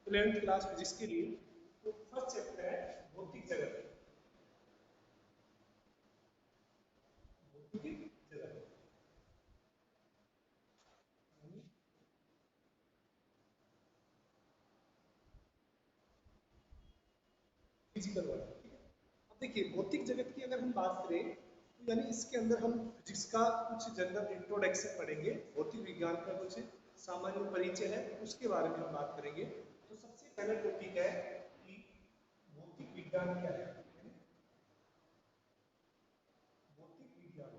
11th class physics के लिए। तो फर्स्ट चैप्टर है भौतिक जगत। भौतिक जगत फिजिकल वाला, ठीक है। अब देखिए भौतिक जगत की अगर हम बात करें तो यानी इसके अंदर हम फिजिक्स का कुछ जनरल इंट्रोडक्शन पढ़ेंगे, भौतिक विज्ञान का कुछ सामान्य परिचय है उसके बारे में हम बात करेंगे। तो सबसे पहला टॉपिक है कि भौतिक विज्ञान क्या है, यानी भौतिक विज्ञान।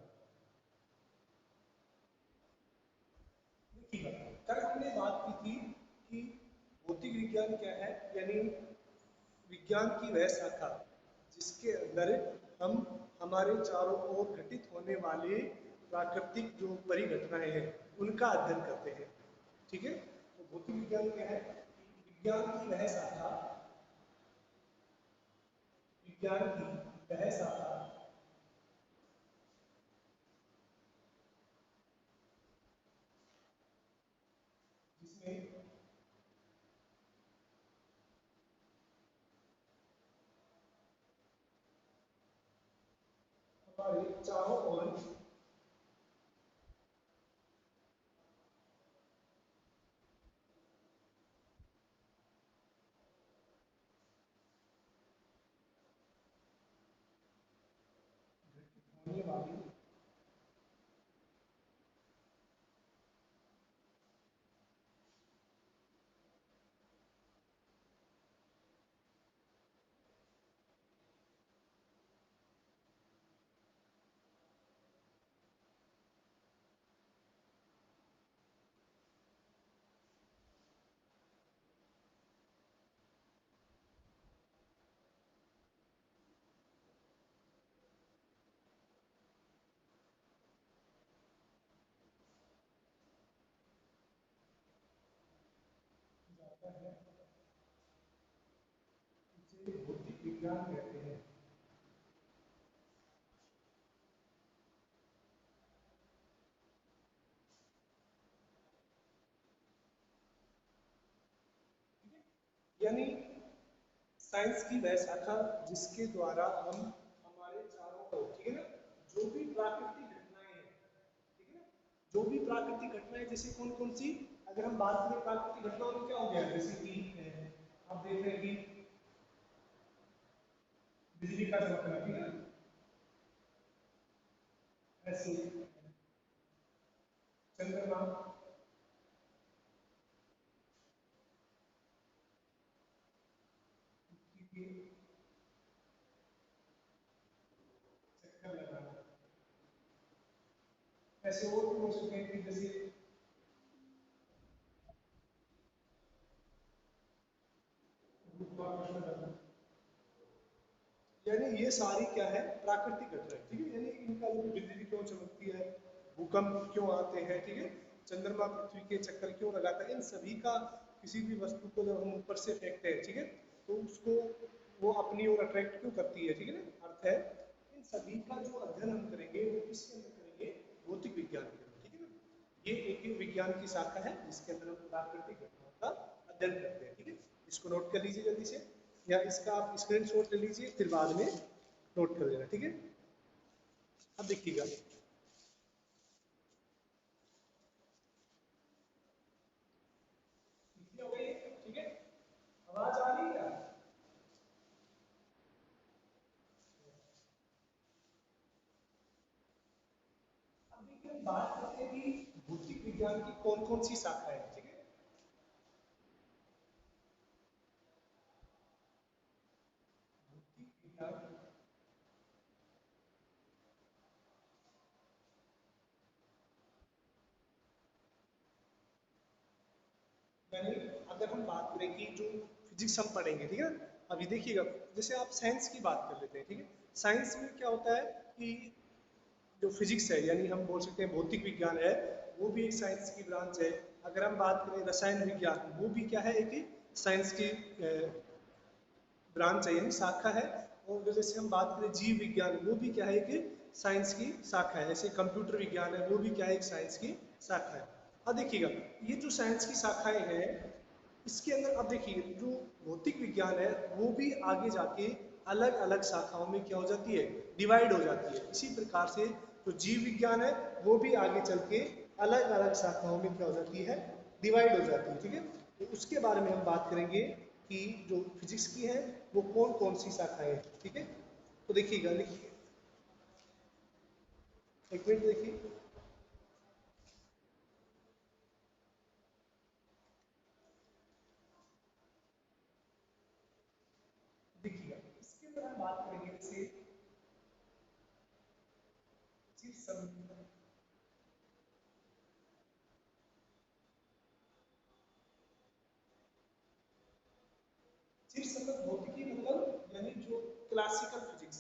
देखिएगा कल हमने बात की थी कि भौतिक विज्ञान क्या है, यानी विज्ञान की वह शाखा जिसके अंदर हम हमारे चारों ओर घटित होने वाले प्राकृतिक जो परिघटनाएं हैं उनका अध्ययन करते हैं, ठीक है। तो भौतिक विज्ञान क्या है, विज्ञान की वह शाखा, विज्ञान की वह शाखा जिसमें हमारे चारों ओर होने वाली जाता है उसे भौतिक विज्ञान कहते हैं। यानी साइंस की वह शाखा जिसके द्वारा हम हमारे चारों ओर, ठीक है ना, जो भी प्राकृतिक घटनाएं हैं, ठीक है ना, जो भी प्राकृतिक घटनाएं जैसे कौन कौन सी, अगर हम बात करें प्राकृतिक घटनाओं में क्या हो गया, जैसे कि आप देख रहे हैं कि बिजली का चमकना, ठीक है, ऐसे चंद्रमा के चक्कर लगाना, ऐसे और भी हो सकते हैं कि जैसे गुरुत्वाकर्षण करना, यानी ये सारी क्या है प्राकृतिक घटनाएं, ठीक है। यानी इनका जो बिजली क्यों चमकती है, भूकंप क्यों आते हैं, ठीक है, चंद्रमा पृथ्वी के चक्कर क्यों लगाता है, इन सभी का किसी भी वस्तु को जब हम ऊपर से फेंकते हैं, ठीक है, तो उसको वो अपनी ओर अट्रैक्ट क्यों करती है, ठीक है ना, अर्थ है। इन सभी का जो अध्ययन हम करेंगे वो किसके अंदर करेंगे, भौतिक विज्ञान के अंदर, ठीक है ना। ये एक एक विज्ञान की शाखा है जिसके अंदर हम प्राकृतिक घटनाओं का अध्ययन करते हैं, ठीक है। इसको नोट कर लीजिए जल्दी से, या इसका आप स्क्रीनशॉट ले लीजिए फिर बाद में नोट कर लेना, ठीक है। अब देखिएगा, कितनी हो गई, ठीक है, आवाज आ रही है क्या। अब देखिए हम बात करते हैं कि भौतिक विज्ञान की कौन कौन सी शाखाएं हैं, ठीक है। भौतिक विज्ञान यानी अगर हम बात करें कि जो फिजिक्स हम पढ़ेंगे, ठीक है, अभी देखिएगा जैसे आप साइंस की बात कर लेते हैं, ठीक है, साइंस में क्या होता है कि जो फिजिक्स है यानी हम बोल सकते हैं भौतिक विज्ञान है, वो भी एक साइंस की ब्रांच है। अगर हम बात करें रसायन विज्ञान, वो भी क्या है, एक साइंस की ब्रांच है यानी शाखा है। और जैसे हम बात करें जीव विज्ञान, वो भी क्या है, एक साइंस की शाखा है। जैसे कंप्यूटर विज्ञान है, वो भी क्या है, एक साइंस की शाखा है। अब देखिएगा ये जो साइंस की शाखाएं हैं इसके अंदर अब देखिए जो भौतिक विज्ञान है वो भी आगे जाके अलग अलग शाखाओं में क्या हो जाती है, डिवाइड हो जाती है। इसी प्रकार से जो जीव विज्ञान है वो भी आगे चल के अलग अलग शाखाओं में क्या हो जाती है, डिवाइड हो जाती है। ठीक है, तो उसके बारे में हम बात करेंगे कि जो फिजिक्स की है वो कौन कौन सी शाखाएं हैं। ठीक है, तो देखिएगा, लिखिए, एक मिनट देखिए, देखिएगा इसके अंदर हम बात करेंगे जैसे जीव संविज्ञान। जीव संबंध भौतिकी मतलब यानी जो क्लासिकल फिजिक्स,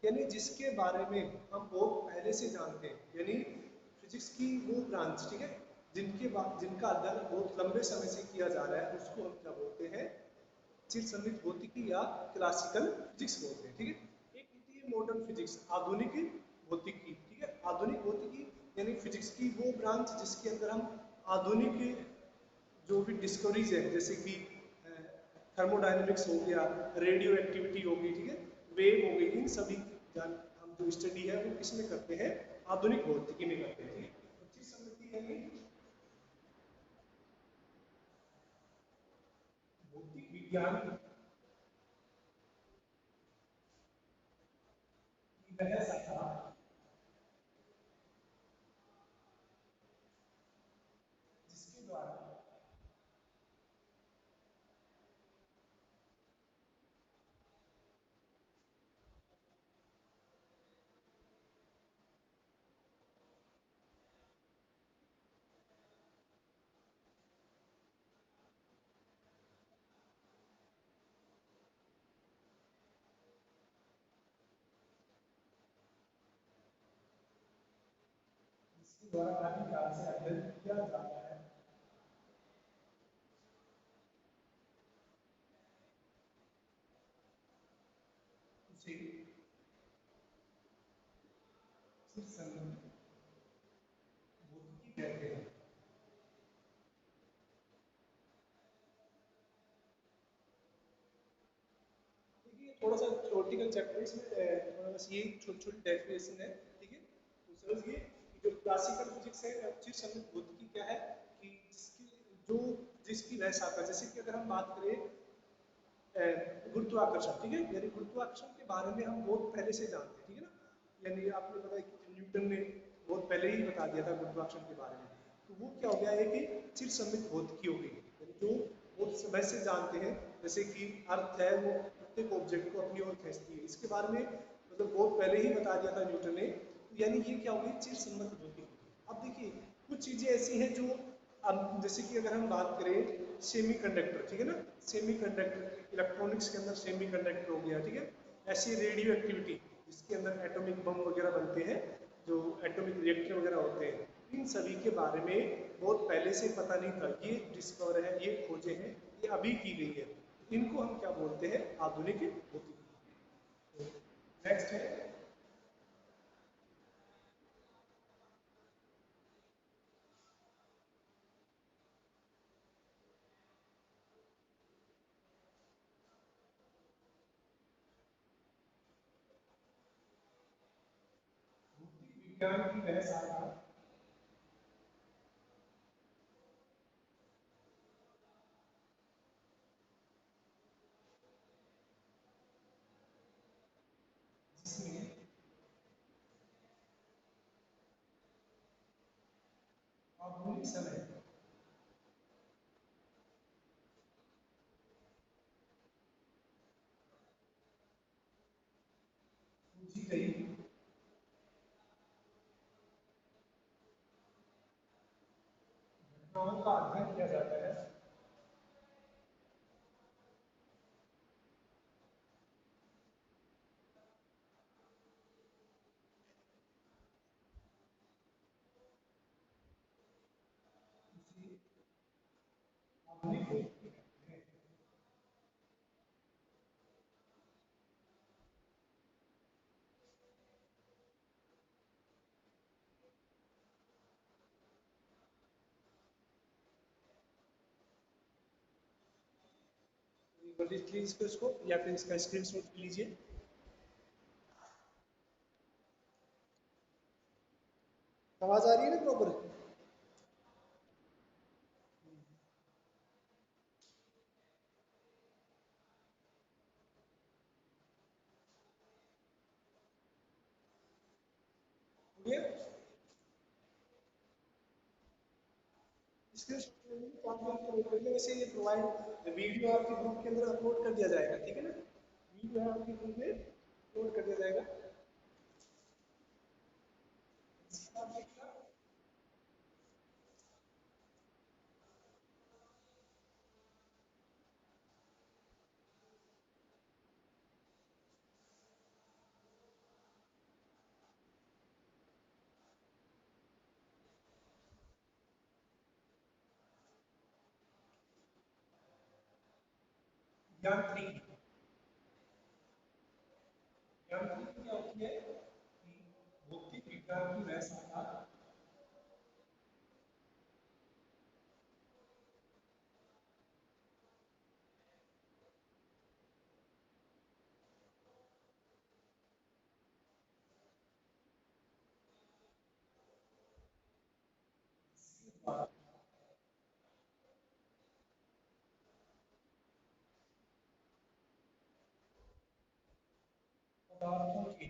यानी जिसके बारे में हम बहुत पहले से जानते हैं, यानी फिजिक्स की वो ब्रांच, ठीक है, जिनका अध्ययन बहुत लंबे समय से किया जा रहा है, उसको हम क्या बोलते हैं, चिर सन्निहित भौतिकी या क्लासिकल फिजिक्स बोलते हैं। ठीक है, एक होती है मॉडर्न फिजिक्स, आधुनिक भौतिकी। ठीक है, आधुनिक भौतिकी यानी फिजिक्स की वो ब्रांच जिसके अंदर हम आधुनिक जो भी डिस्कवरीज है, जैसे कि थर्मोडायनेमिक्स हो गया, रेडियो एक्टिविटी हो गई, ठीक है, वेव हो गई, इन सभी जान हम जो स्टडी है वो किसमें करते हैं, आधुनिक भौतिकी में करते हैं। ठीक है, तो चिर सन्निहित यानी भौतिक विज्ञान की वह शाखा जिसके द्वारा इसके द्वारा काफी काल से अध्ययन किया जाता है, उसे चिर सन्निहित भौतिकी कहते हैं। देखिए थोड़ा सा थ्योरेटिकल चैप्टर इसमें थोड़ा बस ये छोटी छोटी डेफिनेशन है। ठीक है, तो समझिए कि जो क्लासिकल फिजिक्स है, चिर सन्निहित भौतिकी क्या है, कि जो जिसकी वह शाखा, जैसे कि अगर हम बात करें गुरुत्वाकर्षण, ठीक है, यानी गुरुत्वाकर्षण के बारे में हम बहुत पहले से जानते हैं। ठीक है ना, यानी आपने पता है कि न्यूटन ने बहुत पहले ही बता दिया था गुरुत्वाकर्षण के बारे में। तो वो क्या हो गया है कि चिर सम्मित भौतिकी हो गई, यानी जो बहुत समय से जानते हैं, जैसे कि अर्थ है वो प्रत्येक ऑब्जेक्ट को अपनी ओर खींचती है, इसके बारे में मतलब बहुत पहले ही बता दिया था न्यूटन ने। तो यानी ये क्या हो गई, चिर सम्मित भौतिकी। अब देखिए कुछ चीजें ऐसी हैं जो, अब जैसे कि अगर हम बात करें सेमीकंडक्टर, ठीक है ना, सेमीकंडक्टर इलेक्ट्रॉनिक्स के अंदर सेमीकंडक्टर हो गया, ठीक है, ऐसी रेडियो एक्टिविटी जिसके अंदर एटॉमिक बम वगैरह बनते हैं, जो एटॉमिक रिएक्टर वगैरह होते हैं, इन सभी के बारे में बहुत पहले से पता नहीं था, ये डिस्कवर है, ये खोजे हैं, ये अभी की गई है, इनको हम क्या बोलते हैं, आधुनिक भौतिकी। नेक्स्ट है विज्ञान की वह शाखा जिसमें आधुनिक समय पूछी गई घटनाओं का अध्ययन किया जाता है, उसे आधुनिक भौतिकी कहते हैं। तो लिख लीजिए इसको या फिर इसका स्क्रीनशॉट लीजिए। आवाज आ रही है ना प्रॉपर? वैसे ये प्रोवाइड वीडियो आपके ग्रुप के अंदर अपलोड कर दिया जाएगा, ठीक है ना? वीडियो है आपके ग्रुप में अपलोड कर दिया जाएगा। यांत्रिकी, यांत्रिकी क्या होती है कि भौतिक विज्ञान की वह शाखा। पदार्थों के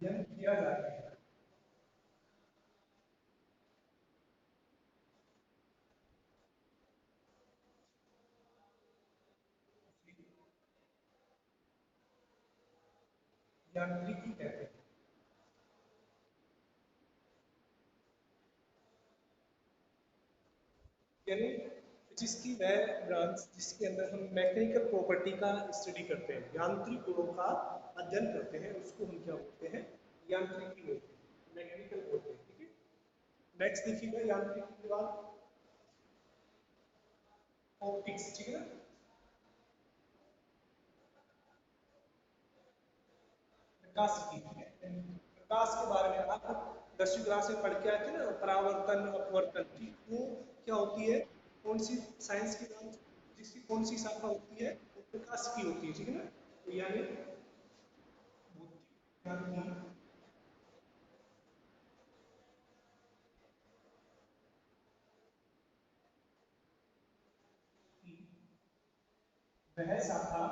अध्ययन किया जाता है। यांत्रिकी कहते हैं। यानी जिसकी वह ब्रांच जिसके अंदर हम मैकेनिकल प्रॉपर्टी का स्टडी करते हैं, यांत्रिक गुणों का अध्ययन करते हैं, उसको हम क्या बोलते हैं? यांत्रिकी बोलते हैं, मैकेनिकल बोलते हैं, ठीक है। नेक्स्ट देखिएगा यांत्रिकी के बाद ऑप्टिक्स, ठीक है ना? प्रकाश की, ठीक है। प्रकाश के बारे में आप 10वीं क्लास में पढ़ के आए थे ना, परावर्तन अपवर्तन, ठीक, वो क्या होती है? कौन सी साइंस की ब्रांच जिसकी कौन सी शाखा होती है? वो प्रकाश की होती है, ठीक है ना? तो यानी भौतिक की वह शाखा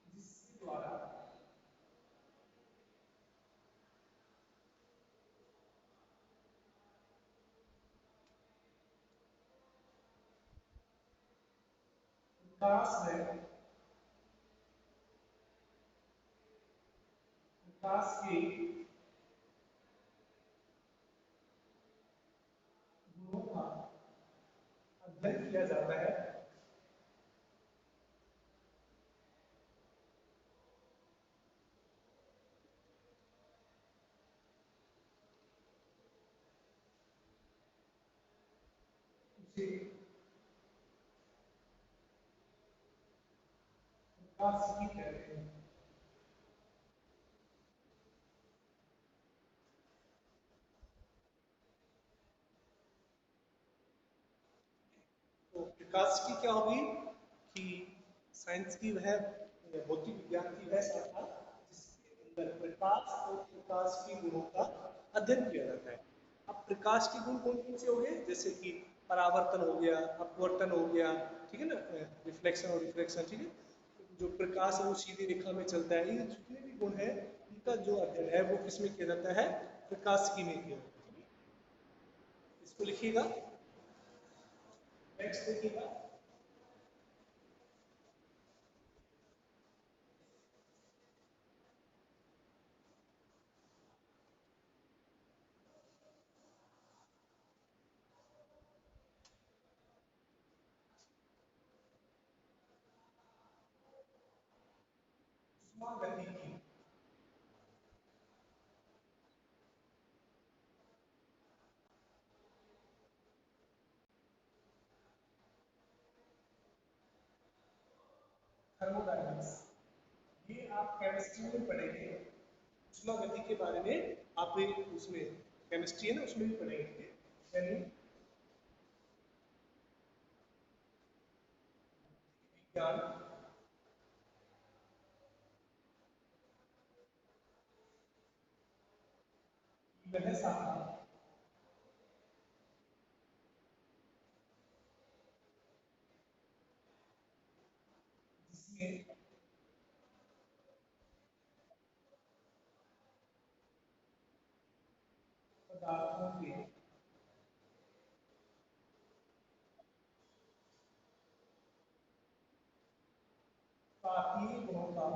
जिसके द्वारा प्रकाश में प्रकाश के गुणों का अध्ययन किया जाता है, उसे प्रकाशिकी कहते हैं। तो प्रकाश की क्या होगी कि साइंस की वह भौतिक विज्ञान की वह शाखा जिसके अंदर प्रकाश और प्रकाश के गुणों का अध्ययन किया जाता है। अब प्रकाश के गुण कौन कौन से हो गए? जैसे कि परावर्तन हो गया, अपवर्तन हो गया, ठीक है ना, रिफ्लेक्शन और रिफ्लेक्शन, ठीक है। जो प्रकाश है वो सीधी रेखा में चलता है, ये जितने भी गुण है उनका जो अध्ययन है वो किसमें किया जाता है? प्रकाश की में किया जाता है। इसको लिखिएगा। नेक्स्ट देखिएगा, उष्मागतिकी। थर्मोडायनामिक्स, ये आप केमिस्ट्री में पढ़ेंगे। उष्मा गति के बारे में आप उसमें केमिस्ट्री है ना उसमें भी पढ़ेंगे, यानी विज्ञान की वह शाखा जिसमें पदार्थों के तापीय गुणों का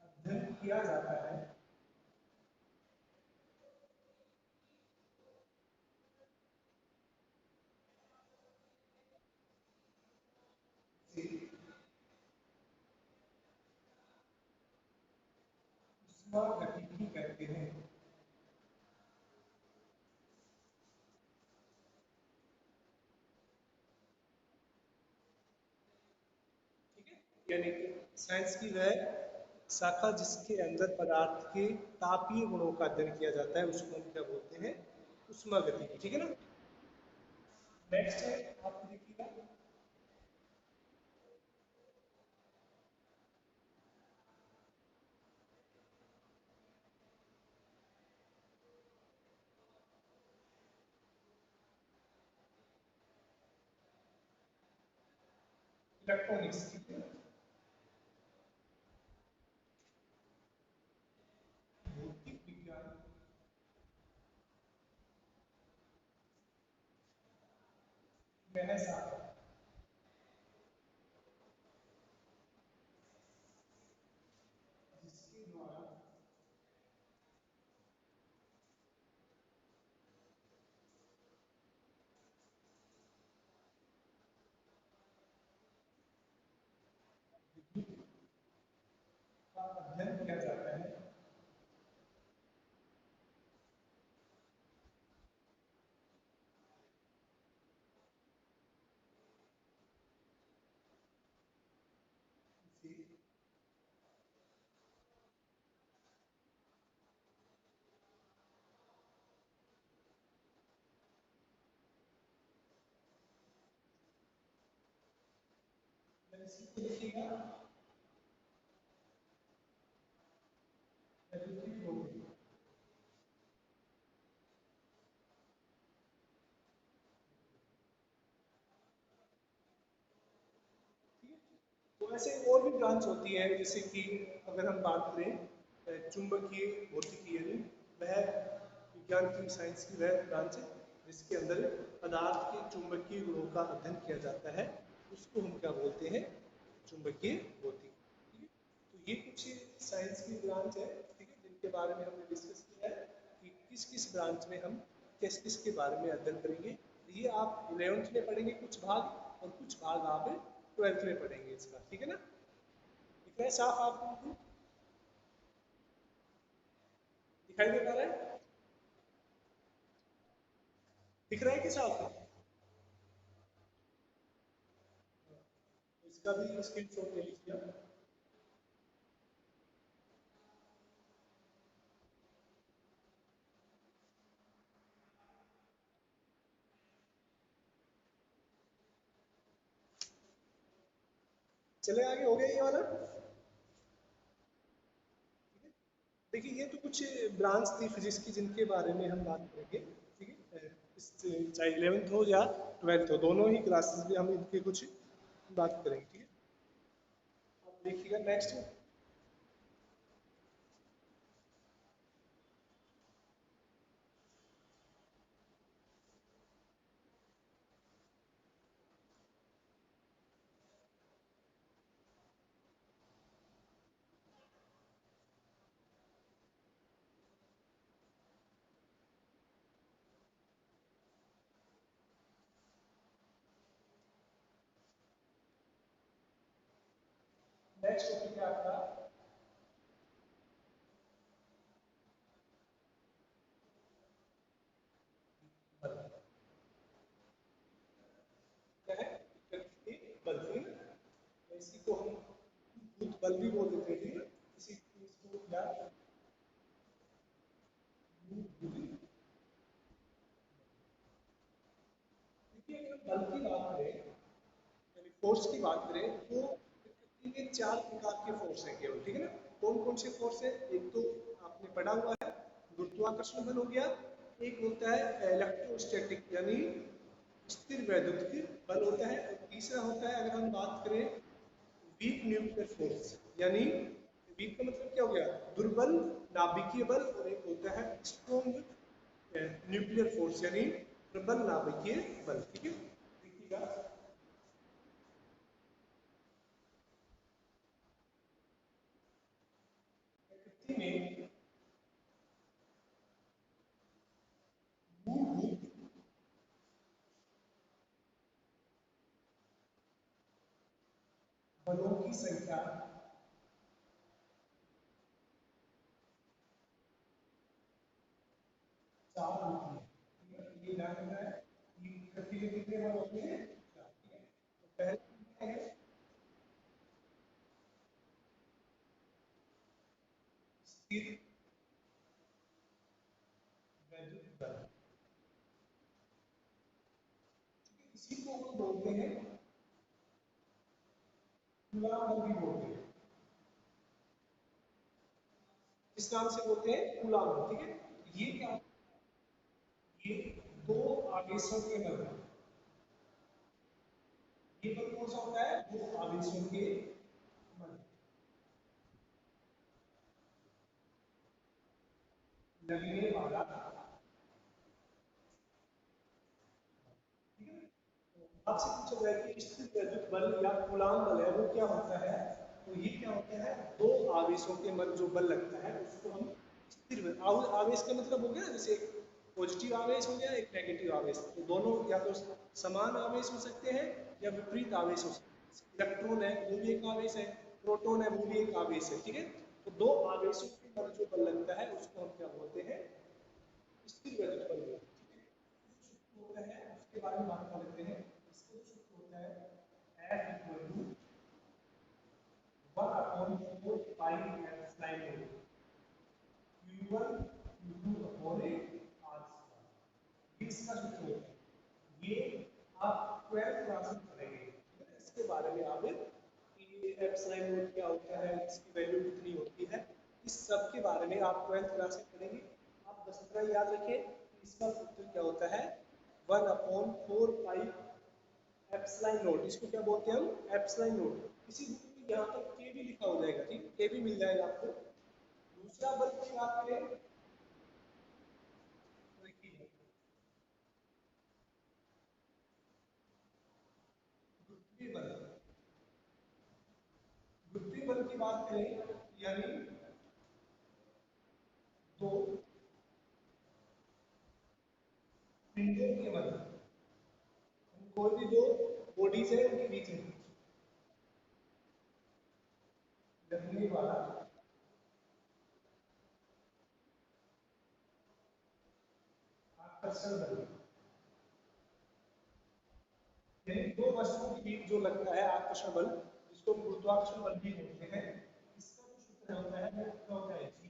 अध्ययन किया जाता है, उसे उष्मा गतिकी कहते हैं। ठीक है, यानी कि साइंस की वह शाखा जिसके अंदर पदार्थ के तापीय गुणों का अध्ययन किया जाता है उसको हम क्या बोलते हैं, उष्मा गतिकी। ठीक है ना। नेक्स्ट है, आप देखिएगा इलेक्ट्रॉनिक्स। ठीक है, भौतिक विज्ञान वह शाखा जिसके द्वारा विद्युत का अध्ययन किया जाता है। इसे इसी को देखिएगा वैद्युतिक भौतिक। ठीक है, तो ऐसे और भी ब्रांच होती है, जैसे कि अगर हम बात करें चुंबकीय भौतिकी, यानी वह विज्ञान की साइंस की वह ब्रांच है जिसके अंदर पदार्थ के चुंबकीय गुणों का अध्ययन किया जाता है, उसको हम क्या बोलते हैं, चुंबकीय भौतिकी। ठीक है, तो ये कुछ साइंस की ब्रांच है, ठीक है, जिनके बारे में हमने डिस्कस किया है कि किस किस ब्रांच में हम किस किस के बारे में अध्ययन करेंगे। ये आप 11th में पढ़ेंगे कुछ भाग, और कुछ भाग आप 12th में पढ़ेंगे इसका। ठीक है ना। दिख रहा है साफ आपको, दिखाई दे पा रहा है, दिख रहा है कि साफ है? तो इसका भी स्क्रीनशॉट ले लीजिए आप। चले आगे, हो गया ये वाला। देखिए ये तो कुछ ब्रांच थी फिजिक्स की जिनके बारे में हम बात करेंगे। ठीक है, चाहे 11th हो या 12th हो, दोनों ही क्लासेस में हम इनके कुछ बात करेंगे। ठीक है, अब देखिएगा नेक्स्ट। नेक्स्ट टॉपिक है आपका इसको हम भूत बल भी बोल देते हैं, ठीक है, किसी चीज को या देखिए अगर हम बल की बात करें, यानी फोर्स की बात करें, तो प्रकृति में चार प्रकार के फोर्स हैं केवल, ठीक है ना। कौन कौन से फोर्स है? एक तो आपने पढ़ा हुआ है, गुरुत्वाकर्षण बल हो गया। एक होता है इलेक्ट्रोस्टैटिक यानी स्थिर वैद्युतिक बल होता है। और तीसरा होता है, अगर हम बात करें, वीक न्यूक्लियर फोर्स, यानी वीक का मतलब क्या हो गया? दुर्बल नाभिकीय बल। और एक होता है स्ट्रॉन्ग न्यूक्लियर फोर्स, यानी प्रबल नाभिकीय बल, ठीक है। देखिएगा, प्रकृति में मूलभूत बलों की संख्या चार होती है, ठीक है। ये ध्यान रखना है कि प्रकृति में कितने बल होते हैं? चार, ठीक है। तो पहले क्या है? स्थिर वैद्युत बल, इसी को हम बोलते हैं, कूलाम बल भी बोलते हैं। किस नाम से बोलते हैं? कूलाम बल, ठीक है। ये क्या? ये दो आवेशों के बल, ये बल कौन सा होता है? दो आवेशों के बल लगने वाला, आपसे पूछा जाए कि स्थिर वैद्युत बल या कूलाम बल है वो क्या होता है, तो ये क्या होता है? दो आवेशों के मन जो बल लगता है उसको हम स्थिर आवेश का मतलब हो गया ना, जैसे एक पॉजिटिव आवेश हो गया, एक नेगेटिव आवेश, तो दोनों या तो समान आवेश हो सकते हैं या विपरीत आवेश हो सकते हैं। इलेक्ट्रॉन है वो भी एक आवेश है, प्रोटॉन है वो भी एक आवेश है, ठीक है। तो दो आवेशों के मन जो बल लगता है उसको हम क्या बोलते हैं? स्थिर वैद्युत बल बोलते हैं, ठीक है। होता है उसके बारे में बात कर लेते हैं। इसका जो सूत्र होता है F equal to 1 upon 4 pi epsilon not Q1 Q2 upon R square. ये इसका सूत्र होता है। ये आप 12th क्लास में पढ़ेंगे, ठीक है? इसके बारे में आप कि एप्सिलॉन नॉट क्या होता है, इसकी वैल्यू कितनी होती है, इस सब के बारे में आप 12th क्लास में पढ़ेंगे। आप बस इतना याद रखें कि इसका सूत्र क्या होता है? 1 अपॉन 4 पाई एप्सिलॉन नोट। इसको क्या बोलते हैं हम? Epsilon note. किसी बुक में यहाँ तक के भी लिखा हो जाएगा, ठीक, के भी मिल जाएगा आपको। दूसरा बल की बात करें तो देखिए, गुरुत्वीय बल, गुरुत्वीय बल की बात करें यानी दो पिंडों के बल, कोई भी दो बॉडीज है उनके बीच में लगने वाला आकर्षण बल, यानी दो वस्तुओं के बीच जो लगता है आकर्षण बल, जिसको गुरुत्वाकर्षण बल भी बोलते हैं, इसका जो सूत्र होता है वो क्या होता है? G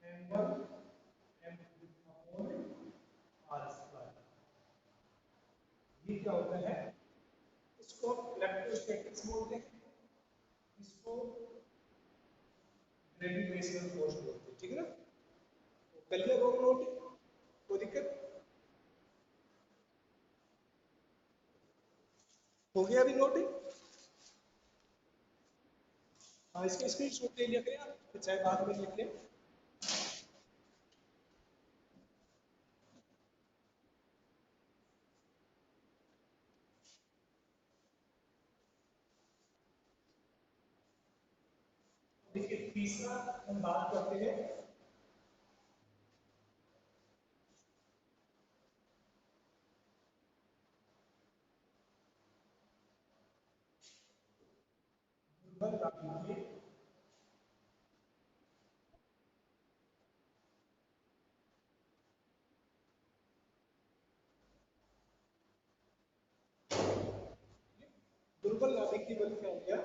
m1 m2 upon r square. ये क्या होता है? इसको इलेक्ट्रोस्टैटिक्स बोलते हैं, इसको ग्रेविटेशनल फोर्स बोलते हैं, ठीक है ना। तो कर लिया दोनों नोट, कोई दिक्कत? हो गया अभी नोट? हाँ, इसका स्क्रीनशॉट ले लिया करें आप, फिर चाहे बाद में लिख लें। देखिए तीसरा हम बात करते हैं दुर्बल नाभिकीय दुर्बल नाभिकीय बल क्या हो गया?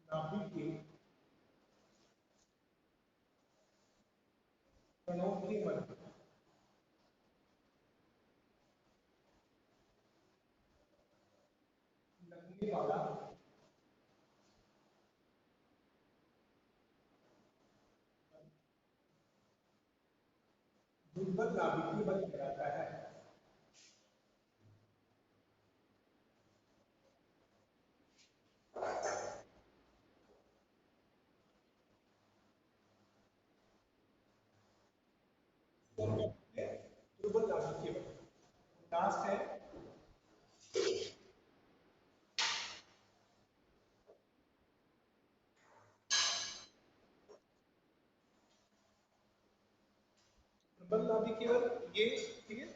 नाभिकीय कणों के मध्य लगने वाला दुर्बल नाभिकीय बल कहलाता है। दुर्बल नाभिकीय बल लास्ट है दुर्बल नाभिकीय बल, ये ठीक है।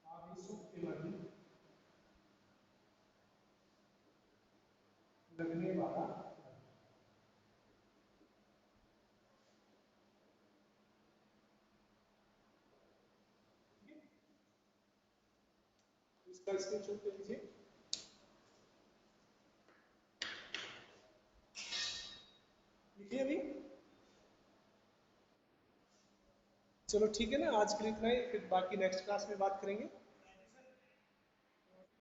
आवेशों के मध्य लगने वाला, इसका स्क्रीनशॉट ले लीजिए। लिखिए अभी। चलो ठीक है ना, आज के लिए इतना ही, फिर बाकी नेक्स्ट क्लास में बात करेंगे।